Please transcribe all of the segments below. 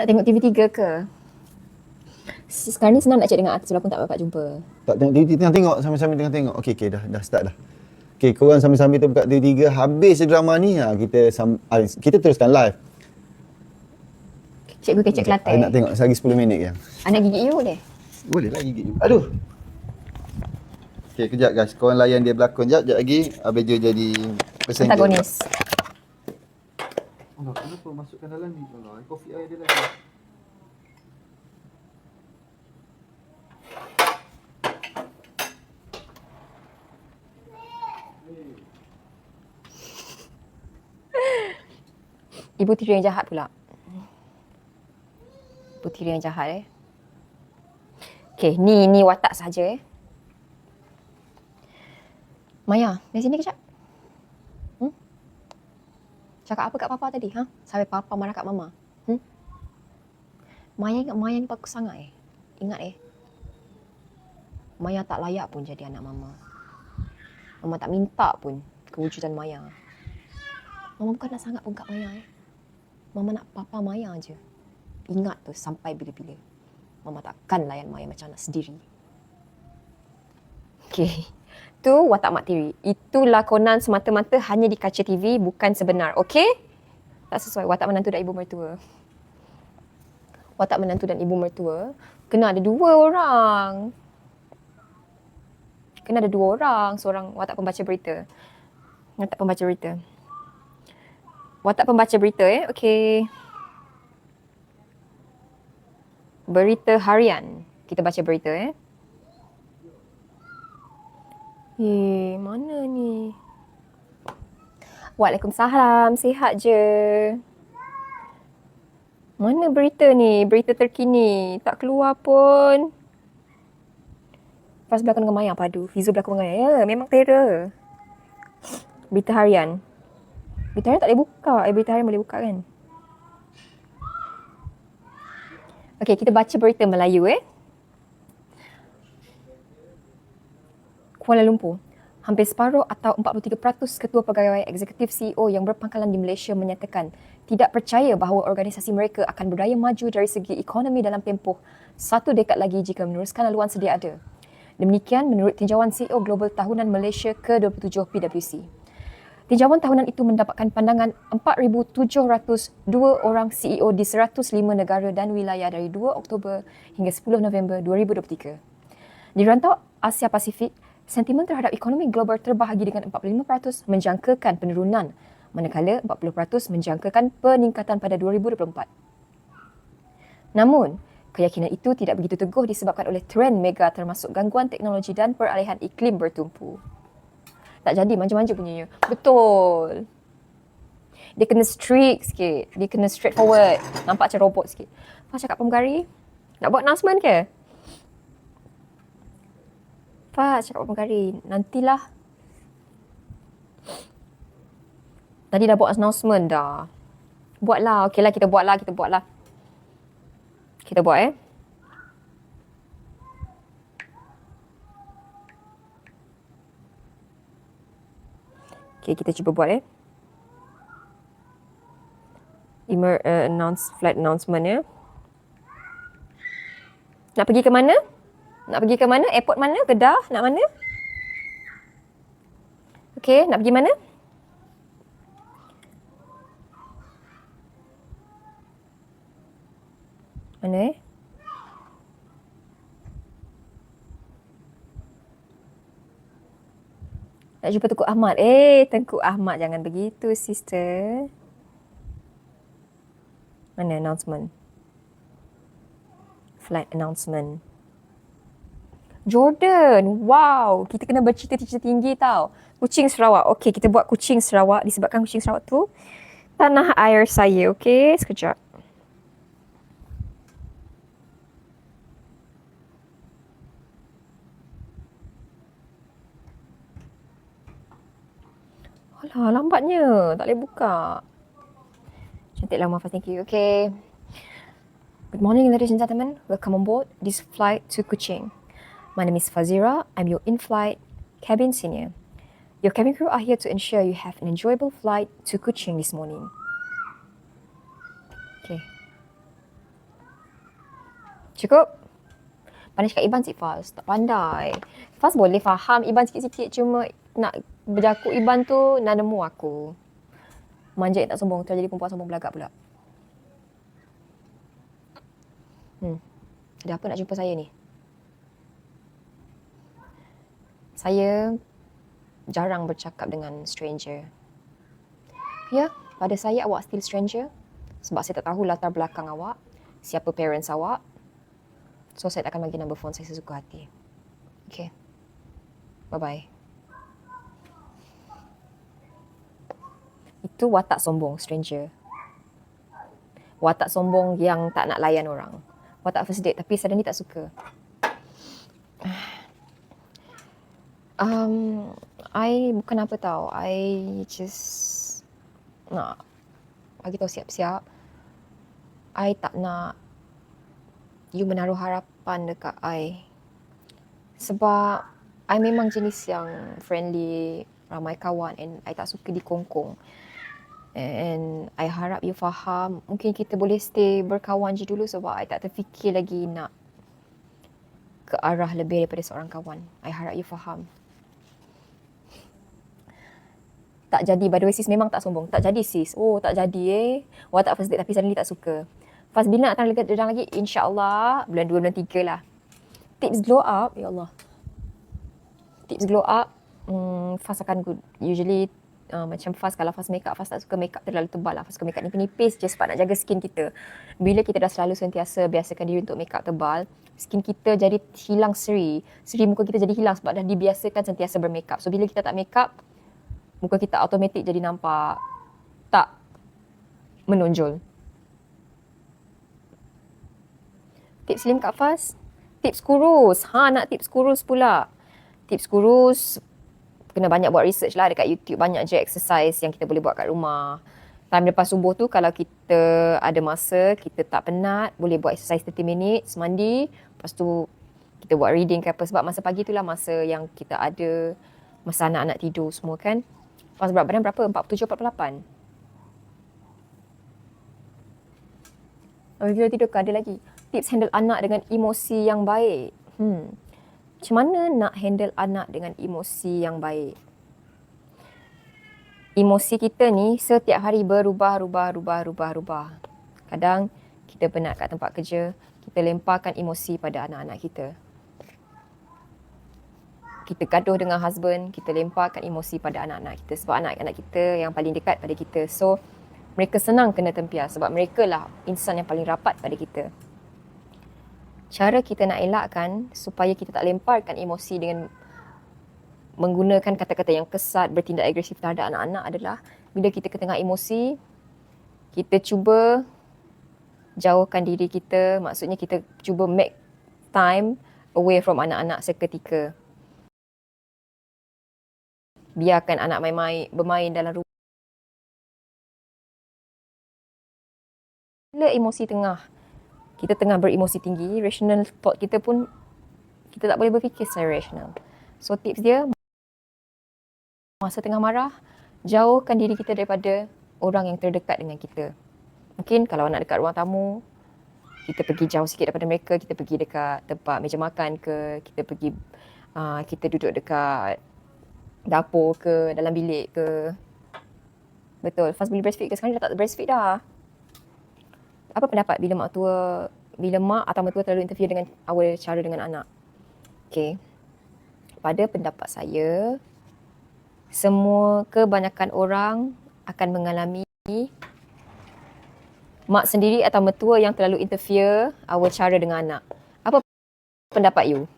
Tak tengok TV3 ke? Sekarang ni senang nak cek dengan artis walaupun tak dapat jumpa. Tak tengok TV, tengah tengok, sambil-sambil tengah tengok. Okey, dah start dah. Okey, korang sambil-sambil tu buka TV3, habis drama ni, kita teruskan live. Cikgu kecek Kelantan. Nak tengok lagi 10 minit je. Anak gigit you boleh? Boleh lah gigit you. Aduh. Okey, kejap guys. Korang layan dia berlakon jap lagi. Habis dia jadi passenger. Antagonis. Allah, kenapa masukkan dalam ni? Allah, kopi air dia lagi. Ibu tiri yang jahat pula. Ibu tiri yang jahat Okay, ni watak saja Maya, dari sini kejap. Cakap apa kat papa tadi? Sampai papa marah kat mama. Maya ingat Maya ni bagus sangat Ingat Maya tak layak pun jadi anak mama. Mama tak minta pun kewujudan Maya. Mama bukan nak sangat pun kat Maya Mama nak papa Maya je. Ingat tu sampai bila-bila. Mama takkan layan Maya macam anak sendiri. Okay. Tu watak mak tiri. Itu lakonan semata-mata hanya di kaca TV, bukan sebenar. Okay? Tak sesuai watak menantu dan ibu mertua. Watak menantu dan ibu mertua kena ada 2 orang. Kena ada 2 orang. Seorang watak pembaca berita. Watak pembaca berita. Watak pembaca berita Okay. Berita harian. Kita baca berita mana ni? Waalaikumsalam. Sihat je. Mana berita ni? Berita terkini. Tak keluar pun. Pas berlakon dengan Maya padu. Fizu berlakon dengan Maya. Ya, memang terror. Berita harian. Berita harian tak boleh buka. Berita harian boleh buka kan? Okay, kita baca berita Melayu Kuala Lumpur. Hampir separuh atau 43% ketua pegawai eksekutif CEO yang berpangkalan di Malaysia menyatakan tidak percaya bahawa organisasi mereka akan berdaya maju dari segi ekonomi dalam tempoh 1 dekad lagi jika meneruskan laluan sedia ada. Demikian menurut tinjauan CEO Global Tahunan Malaysia ke-27 PwC. Tinjauan tahunan itu mendapatkan pandangan 4,702 orang CEO di 105 negara dan wilayah dari 2 Oktober hingga 10 November 2023. Di rantau Asia Pasifik, sentimen terhadap ekonomi global terbahagi dengan 45% menjangkakan penurunan, manakala 40% menjangkakan peningkatan pada 2024. Namun, keyakinan itu tidak begitu teguh disebabkan oleh trend mega termasuk gangguan teknologi dan peralihan iklim bertumpu. Tak jadi manja-manja punyanya. Betul. Dia kena strict sikit. Dia kena straightforward. Nampak macam robot sikit. Fah cakap pemegari. Nak buat announcement ke? Fah cakap pemegari. Nantilah. Tadi dah buat announcement dah. Buatlah. Okey lah kita buatlah. Kita buat Okay, kita cuba buat flight announcement Nak pergi ke mana? Airport mana? Kedah? Nak mana? Okay, nak pergi mana? Mana Nak jumpa Tengku Ahmad. Tengku Ahmad jangan begitu, sister. Mana announcement? Flight announcement. Jordan. Wow. Kita kena bercita-cita tinggi tau. Kuching Sarawak. Okey, kita buat Kuching Sarawak disebabkan Kuching Sarawak tu tanah air saya. Okey, sekejap. Alah, lambatnya. Tak boleh buka. Cantik lama, Faz. Thank you. Okay. Good morning, ladies and gentlemen. Welcome on board this flight to Kuching. My name is Fazira. I'm your in-flight cabin senior. Your cabin crew are here to ensure you have an enjoyable flight to Kuching this morning. Okay. Cukup? Pandai cakap Iban sikit Faz. Tak pandai. Faz boleh faham Iban sikit-sikit. Cuma nak berjakut Iban tu nak nemu aku. Manja tak sombong. Terjadi perempuan sombong belagak pula. Ada apa nak jumpa saya ni? Saya jarang bercakap dengan stranger. Ya, pada saya awak still stranger. Sebab saya tak tahu latar belakang awak. Siapa parents awak. So, saya tak akan bagi number phone saya sesuka hati. Okay. Bye-bye. Itu watak sombong, stranger. Watak sombong yang tak nak layan orang. Watak first date tapi suddenly tak suka. I bukan apa tau. I just nak bagi tahu siap-siap. I tak nak you menaruh harapan dekat I. Sebab I memang jenis yang friendly, ramai kawan and I tak suka dikongkong. And I harap you faham. Mungkin kita boleh stay berkawan je dulu sebab I tak terfikir lagi nak ke arah lebih daripada seorang kawan. I harap you faham. Tak jadi, by the way sis, memang tak sombong. Tak jadi sis. Oh, tak jadi Watak first date tapi suddenly tak suka. Faz bila nak datang lagi? InsyaAllah bulan 2, bulan 3 lah. Tips glow up, ya Allah. Tips glow up, Faz akan good. Usually macam Faz, kalau Faz make up, Faz tak suka make up terlalu tebal lah. Faz suka make up nipis-nipis je sebab nak jaga skin kita. Bila kita dah selalu sentiasa biasakan diri untuk make up tebal, skin kita jadi hilang seri. Seri muka kita jadi hilang sebab dah dibiasakan sentiasa bermake up. So bila kita tak make up, muka kita automatik jadi nampak tak menonjol. Tips slim Kak Faz? Tips kurus. Nak tips kurus pula. Tips kurus, kena banyak buat research lah dekat YouTube. Banyak je exercise yang kita boleh buat kat rumah. Time lepas subuh tu, kalau kita ada masa, kita tak penat, boleh buat exercise 30 minit, mandi. Lepas tu, kita buat reading ke apa. Sebab masa pagi tu lah masa yang kita ada, masa anak-anak tidur semua kan. Faz berat badan berapa? 47, 48? Bila tidur ke ada lagi? Tips handle anak dengan emosi yang baik. Macam mana nak handle anak dengan emosi yang baik? Emosi kita ni setiap hari berubah. Kadang kita penat kat tempat kerja, kita lemparkan emosi pada anak-anak kita. Kita gaduh dengan husband, kita lemparkan emosi pada anak-anak kita. Sebab anak-anak kita yang paling dekat pada kita. So, mereka senang kena tempias sebab mereka lah insan yang paling rapat pada kita. Cara kita nak elakkan supaya kita tak lemparkan emosi dengan menggunakan kata-kata yang kesat, bertindak agresif terhadap anak-anak adalah bila kita ketengah emosi, kita cuba jauhkan diri kita. Maksudnya kita cuba make time away from anak-anak seketika. Biarkan anak bermain dalam rumah. Bila emosi kita tengah beremosi tinggi, rational thought kita pun, kita tak boleh berfikir secara rational. So tips dia, masa tengah marah, jauhkan diri kita daripada orang yang terdekat dengan kita. Mungkin kalau nak dekat ruang tamu, kita pergi jauh sikit daripada mereka, kita pergi dekat tempat meja makan ke, kita duduk dekat dapur ke, dalam bilik ke. Betul, Faz boleh breastfeed ke? Sekarang dah tak breastfeed dah. Apa pendapat bila mak atau mertua terlalu interfere dengan our cara dengan anak? Okay. Pada pendapat saya, kebanyakan orang akan mengalami mak sendiri atau mertua yang terlalu interfere our cara dengan anak. Apa pendapat you?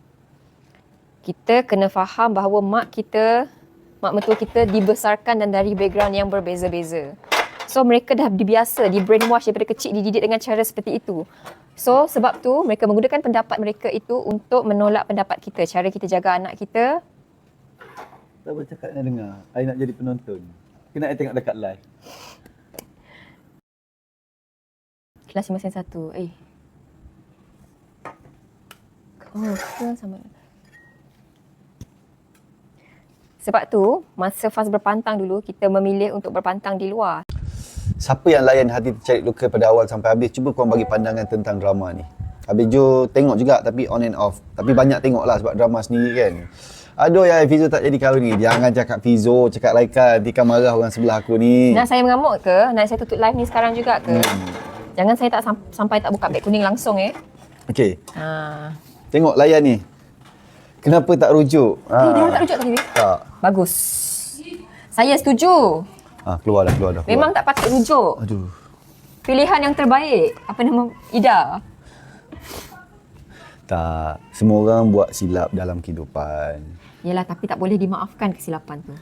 Kita kena faham bahawa mak mertua kita dibesarkan dan dari background yang berbeza-beza. So mereka dah dibiasa, di-brainwash daripada kecil, dididik dengan cara seperti itu. So sebab tu mereka menggunakan pendapat mereka itu untuk menolak pendapat kita. Cara kita jaga anak kita. Tak bercakap nak dengar. I nak jadi penonton. Kena I tengok dekat live. Kelas 5 1. Sama. Sebab tu, masa Faz berpantang dulu, kita memilih untuk berpantang di luar. Siapa yang layan hati tercari luka pada awal sampai habis? Cuba korang bagi pandangan tentang drama ni. Habis Jo tengok juga tapi on and off. Tapi banyak tengok lah sebab drama sendiri kan. Aduh ya Fizo tak jadi kahwin ni. Jangan cakap Fizo, cakap Laika. Nanti kan marah orang sebelah aku ni. Nak saya mengamuk ke? Nak saya tutup live ni sekarang juga ke? Jangan saya tak sampai tak buka beg kuning langsung Okey. Ha. Tengok layan ni. Kenapa tak rujuk? Dia orang tak rujuk tadi. Tak. Bagus. Saya setuju. Keluar dah. Keluar. Memang tak patut rujuk. Aduh. Pilihan yang terbaik. Apa nama? Ida. Tak. Semua orang buat silap dalam kehidupan. Yalah, tapi tak boleh dimaafkan kesilapan tu.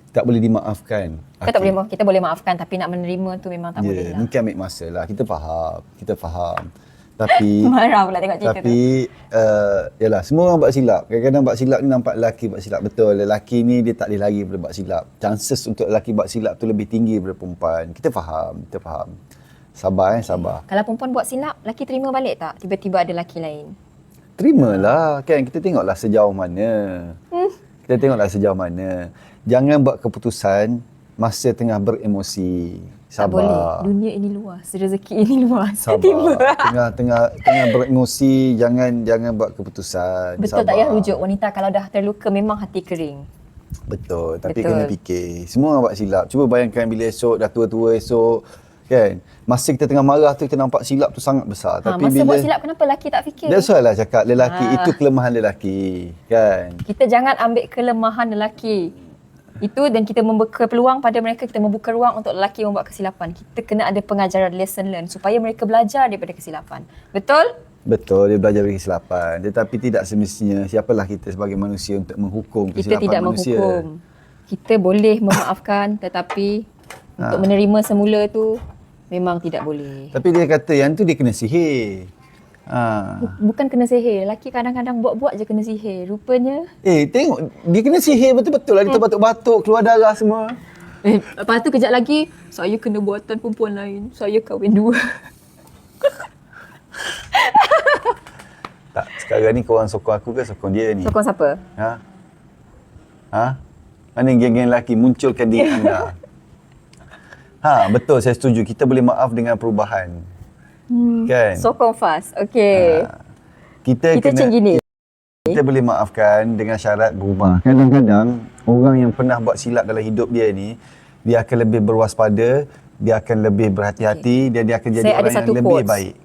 Tak boleh dimaafkan. Kita boleh maafkan tapi nak menerima tu memang tak boleh lah. Mungkin ambil masa lah. Kita faham. Tapi Marah pula tengok cerita tu. Tapi yalah, semua orang buat silap. Kadang-kadang buat silap ni nampak lelaki buat silap. Betul, lelaki ni dia tak boleh lari daripada buat silap. Chances untuk lelaki buat silap tu lebih tinggi daripada perempuan. Kita faham. Sabar sabar. Kalau perempuan buat silap, lelaki terima balik tak? Tiba-tiba ada lelaki lain. Terimalah kan, kita tengoklah sejauh mana. Jangan buat keputusan masa tengah beremosi. Sabar. Tak boleh. Dunia ini luas, rezeki ini luas. Sabar. Tengah beremosi, jangan buat keputusan. Betul, sabar. tak payah rujuk. Wanita kalau dah terluka memang hati kering. Betul, tapi kena fikir. Semua orang buat silap. Cuba bayangkan bila esok dah tua-tua esok kan. Masa kita tengah marah tu kita nampak silap tu sangat besar. Tapi masa bila buat silap kenapa lelaki tak fikir? That's why lah cakap lelaki itu kelemahan lelaki kan. Kita jangan ambil kelemahan lelaki itu dan kita membuka peluang pada mereka, kita membuka ruang untuk lelaki membuat kesilapan. Kita kena ada pengajaran lesson learn supaya mereka belajar daripada kesilapan. Betul? Betul, dia belajar dari kesilapan. Tetapi tidak semestinya siapalah kita sebagai manusia untuk menghukum kesilapan manusia. Kita tidak menghukum. Kita boleh memaafkan tetapi untuk menerima semula tu memang tidak boleh. Tapi dia kata yang tu dia kena sihir. Bukan kena sihir. Lelaki kadang-kadang buat-buat je kena sihir. Rupanya tengok dia kena sihir betul-betul lah. Dia terbatuk-batuk, keluar darah semua. Lepas tu kejap lagi saya kena buatan perempuan lain. Saya kahwin dua. Tak, sekarang ni korang sokong aku ke sokong dia ni? Sokong siapa? Mana geng-geng lelaki munculkan diri anda? Betul, saya setuju. Kita boleh maaf dengan perubahan. Kan? Sokong fast. Okey. Kita macam gini. Kita boleh maafkan dengan syarat berubah. Kadang-kadang orang yang pernah buat silap dalam hidup dia ni, dia akan lebih berwaspada, dia akan lebih berhati-hati, dan dia akan jadi orang yang lebih baik.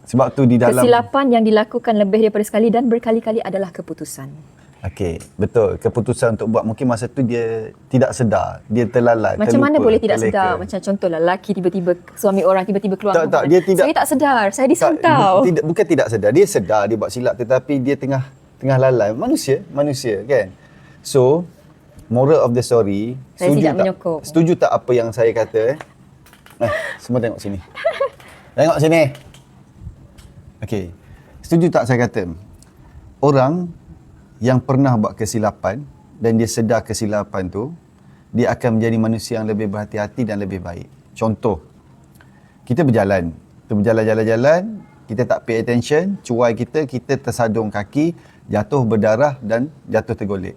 Sebab tu di dalam kesilapan yang dilakukan lebih daripada sekali dan berkali-kali adalah keputusan. Okey, betul. Keputusan untuk buat mungkin masa tu dia tidak sedar, dia terlalai, Macam mana boleh tidak terleka. sedar? Macam contohlah lelaki tiba-tiba suami orang tiba-tiba keluar. Tak, dia tidak. Saya tak sedar, saya disantau. Bukan tidak sedar, dia sedar dia buat silap tetapi dia tengah lalai. Manusia kan. So, moral of the story, Saya tidak menyokong. Setuju tak apa yang saya kata? Semua tengok sini. Tengok sini. Okey. Setuju tak saya kata? Orang yang pernah buat kesilapan dan dia sedar kesilapan tu, dia akan menjadi manusia yang lebih berhati-hati dan lebih baik. Contoh, kita berjalan, kita tak pay attention, cuai kita tersadung kaki, jatuh berdarah dan jatuh tergolek.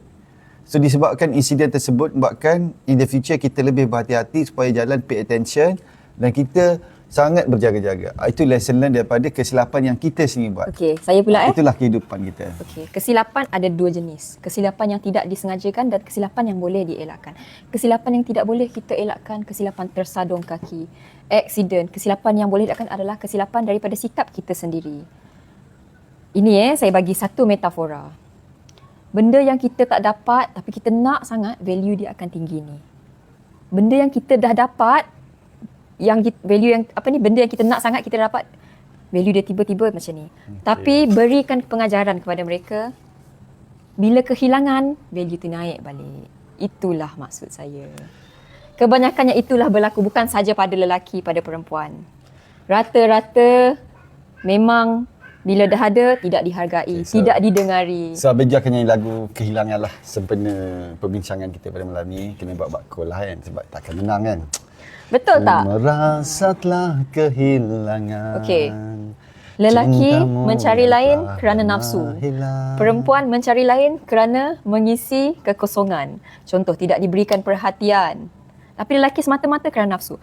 So disebabkan insiden tersebut membuatkan in the future kita lebih berhati-hati supaya jalan pay attention dan kita sangat berjaga-jaga. Itu lesson learn daripada kesilapan yang kita sendiri buat. Okey, saya pula Itulah kehidupan kita. Okey, kesilapan ada dua jenis. Kesilapan yang tidak disengajakan dan kesilapan yang boleh dielakkan. Kesilapan yang tidak boleh kita elakkan, kesilapan tersadung kaki, accident. Kesilapan yang boleh dielakkan adalah kesilapan daripada sikap kita sendiri. Ini saya bagi satu metafora. Benda yang kita tak dapat tapi kita nak sangat, value dia akan tinggi ni. Benda yang kita dah dapat, benda yang kita nak sangat kita dapat, value dia tiba-tiba macam ni. Tapi berikan pengajaran kepada mereka, bila kehilangan, value tu naik balik. Itulah maksud saya. Kebanyakannya itulah berlaku bukan saja pada lelaki, pada perempuan. Rata-rata memang bila dah ada, tidak dihargai, tidak didengari. So, Abang akan nyanyi lagu Kehilangan lah sempena perbincangan kita pada malam ni. Kena buat call lah kan, sebab takkan menang kan. Betul tak? Merasa telah kehilangan. Okey. Lelaki mencari lain kerana nafsu. Perempuan mencari lain kerana mengisi kekosongan. Contoh, tidak diberikan perhatian. Tapi lelaki semata-mata kerana nafsu.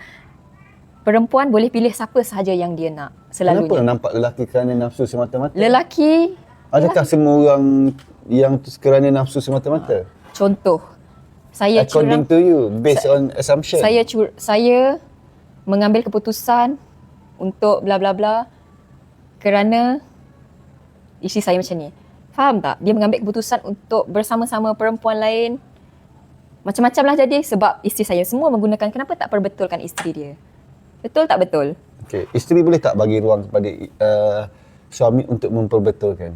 Perempuan boleh pilih siapa sahaja yang dia nak Kenapa selalunya. nampak lelaki kerana nafsu semata-mata? Lelaki, Adakah semua orang yang kerana nafsu semata-mata? contoh, saya According to you, based on assumption. saya mengambil keputusan untuk bla bla bla kerana isteri saya macam ni. Faham tak? Dia mengambil keputusan untuk bersama-sama perempuan lain. Macam-macam lah jadi sebab isteri saya semua menggunakan, kenapa tak perbetulkan isteri dia? Betul tak betul? Okay. Isteri boleh tak bagi ruang kepada suami untuk memperbetulkan?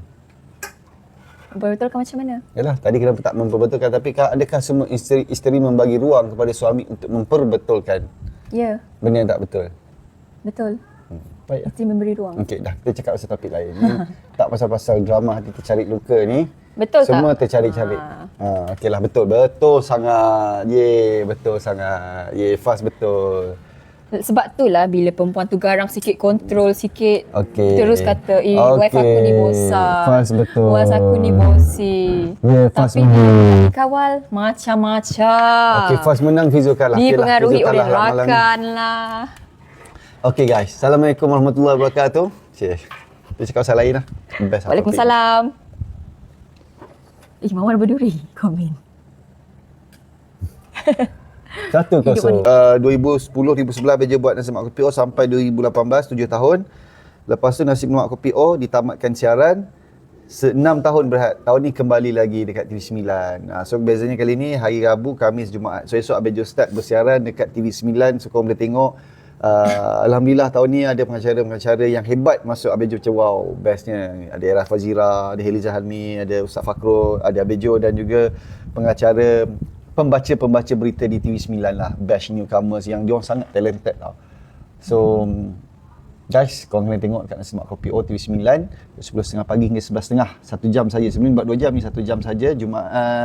Perbetulkan macam mana? Yalah, tadi kenapa tak memperbetulkan, tapi adakah semua isteri membagi ruang kepada suami untuk memperbetulkan? Ya, Benda yang tak betul. betul. Baik. Isteri memberi ruang. Okey, dah kita cakap pasal topik lain. Ni tak pasal-pasal drama hati tercari luka ni. Betul tak? Semua tercari-cari. Okeylah, betul. Betul sangat. Betul sangat. Fast betul. Sebab tu lah bila perempuan tu garang sikit, kontrol sikit, Okey. terus kata, wife aku ni bosan. Fast betul. Wife aku ni bosi. Fast Tapi menang. kawal macam-macam. Okey, Fast menang, Fizo kalah. Dipengaruhi Fizo oleh kalah malam ni. rakan lah. Okey guys, Assalamualaikum warahmatullahi wabarakatuh. Cik, kita cakap pasal lain lah. Best lah Waalaikumsalam. Mawar berduri komen. 1-0. 2010, 2011 Beja buat Nasi Lemak Kopi O sampai 2018, 7 tahun. Lepas tu Nasi Lemak Kopi O ditamatkan siaran. 6 tahun berehat. Tahun ni kembali lagi dekat TV9. So bezanya kali ni hari Rabu, Khamis, Jumaat. So esok Abejo start bersiaran dekat TV9. So korang boleh tengok. Alhamdulillah tahun ni ada pengacara-pengacara yang hebat masuk Abejo. Macam wow, bestnya. Ada Era Fazira, ada Heliza Halmi, ada Ustaz Fakro, ada Abejo dan juga pengacara, pembaca berita di TV9 lah. Best newcomers yang diorang sangat talented tau. So guys, korang kena tengok kat Nasi Lemak Kopi O TV9 10.30 pagi hingga 11.30. 1 jam saja. Sebenarnya buat 2 jam ni 1 jam saja.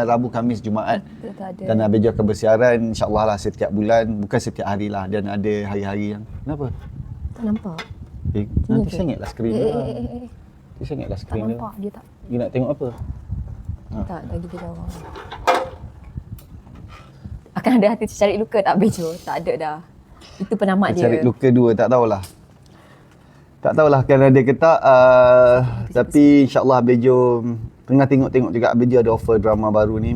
Rabu, Khamis, Jumaat. Dan Abejo akan bersiaran insya-Allah lah setiap bulan, bukan setiap hari lah, dan ada hari-hari yang kenapa? Tak nampak. Nanti sengitlah skrin dia. Nanti sengitlah Tak skrin dia. nampak dia tak. You nak tengok apa? Tak, lagi dia jawab. Akan ada hati tercari luka tak Bejo? Tak ada dah. Itu penamat dia. Cari luka 2, tak tahulah. Tak tahulah kan ada ke tak. Tapi insyaAllah Abejo tengah tengok-tengok juga. Abejo ada offer drama baru ni.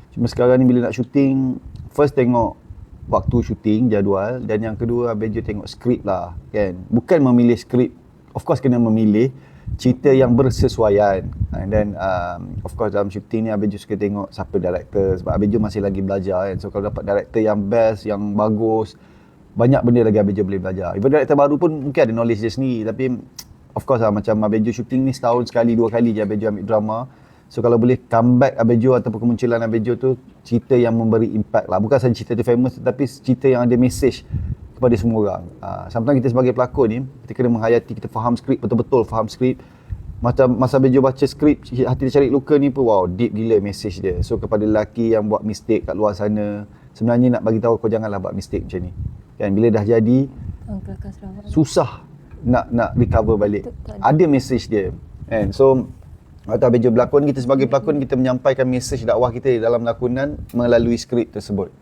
Cuma sekarang ni bila nak syuting, first tengok waktu syuting, jadual. Dan yang kedua Abejo tengok skrip lah kan. Bukan memilih skrip. Of course kena memilih cerita yang bersesuaian. And then of course dalam syuting ni Abejo suka tengok siapa director. Sebab Abejo masih lagi belajar kan. So kalau dapat director yang best, yang bagus, banyak benda lagi Abejo boleh belajar. Even director baru pun mungkin ada knowledge dia sendiri. Tapi of course lah, macam Abejo syuting ni setahun sekali, 2 kali je Abejo ambil drama. So kalau boleh comeback Abejo ataupun kemunculan Abejo tu, cerita yang memberi impact lah. Bukan sahaja cerita tu famous, tetapi cerita yang ada message kepada semua orang. Sometimes kita sebagai pelakon ni, kita kena menghayati, kita faham skrip, betul-betul faham skrip. Macam masa Abejo baca skrip Hati Tercari Luka ni pun wow, deep gila message dia. So kepada lelaki yang buat mistake kat luar sana, sebenarnya nak bagi tahu kau janganlah buat mistake macam ni. Kan bila dah jadi susah nak recover balik. Ada message dia. Kan? So atau Abejo berlakon, kita sebagai pelakon kita menyampaikan message dakwah kita di dalam lakonan melalui skrip tersebut.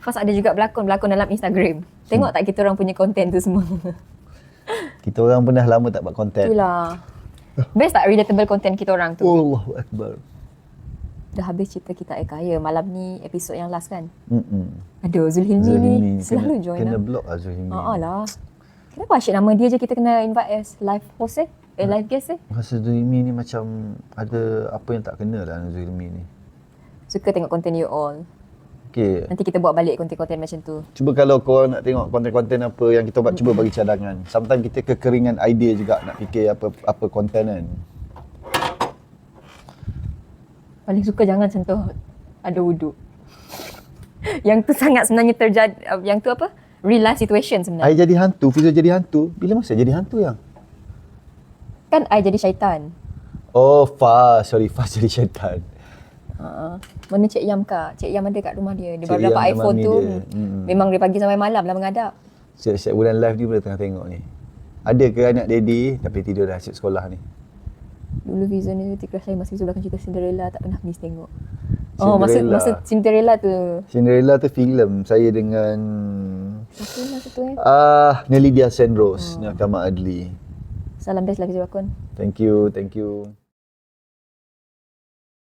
Fast ada juga berlakon dalam Instagram. Tengok tak kita orang punya konten tu semua. Kita orang pun dah lama tak buat konten. Itulah. Best tak relatable konten kita orang tu? Allahu Akbar. Dah habis cerita kita kaya. Malam ni episod yang last kan? Aduh, Zulhilmi Zulhilmi ni selalu join kena lah. block lah Zulhilmi. Lah. Kenapa asyik nama dia je kita kena invite as live host live guest Rasa Zulhilmi ni macam ada apa yang tak kena lah dengan Zulhilmi ni. Suka tengok konten you all. Okay. Nanti kita buat balik konten-konten macam tu. Cuba kalau korang nak tengok konten-konten apa yang kita buat, cuba bagi cadangan. Sometimes kita kekeringan idea juga nak fikir apa konten kan. Paling suka jangan sentuh ada wuduk. Yang tu sangat sebenarnya terjadi, yang tu apa? Real life situation sebenarnya. I jadi hantu, Fizo jadi hantu. Bila masa jadi hantu yang? Kan I jadi syaitan. Oh, Faz jadi syaitan. Mana Cik Yam kak? Cik Yam ada kat rumah dia. Dia Cik baru Yam dapat dan iPhone mami tu. dia. Memang dia pagi sampai malam lah mengadap. Setiap bulan live ni boleh tengah tengok ni. Ada ke anak daddy tapi tidur dah asyik sekolah ni? Dulu Fizo ni crush saya masa Fizo belakang cerita Cinderella, tak pernah habis tengok. Cinderella. Masa Cinderella tu. Cinderella tu filem saya dengan Siapa masa tu Nelidia Senros, Mahkamah Adli. Salam best lagi Bakun. Thank you.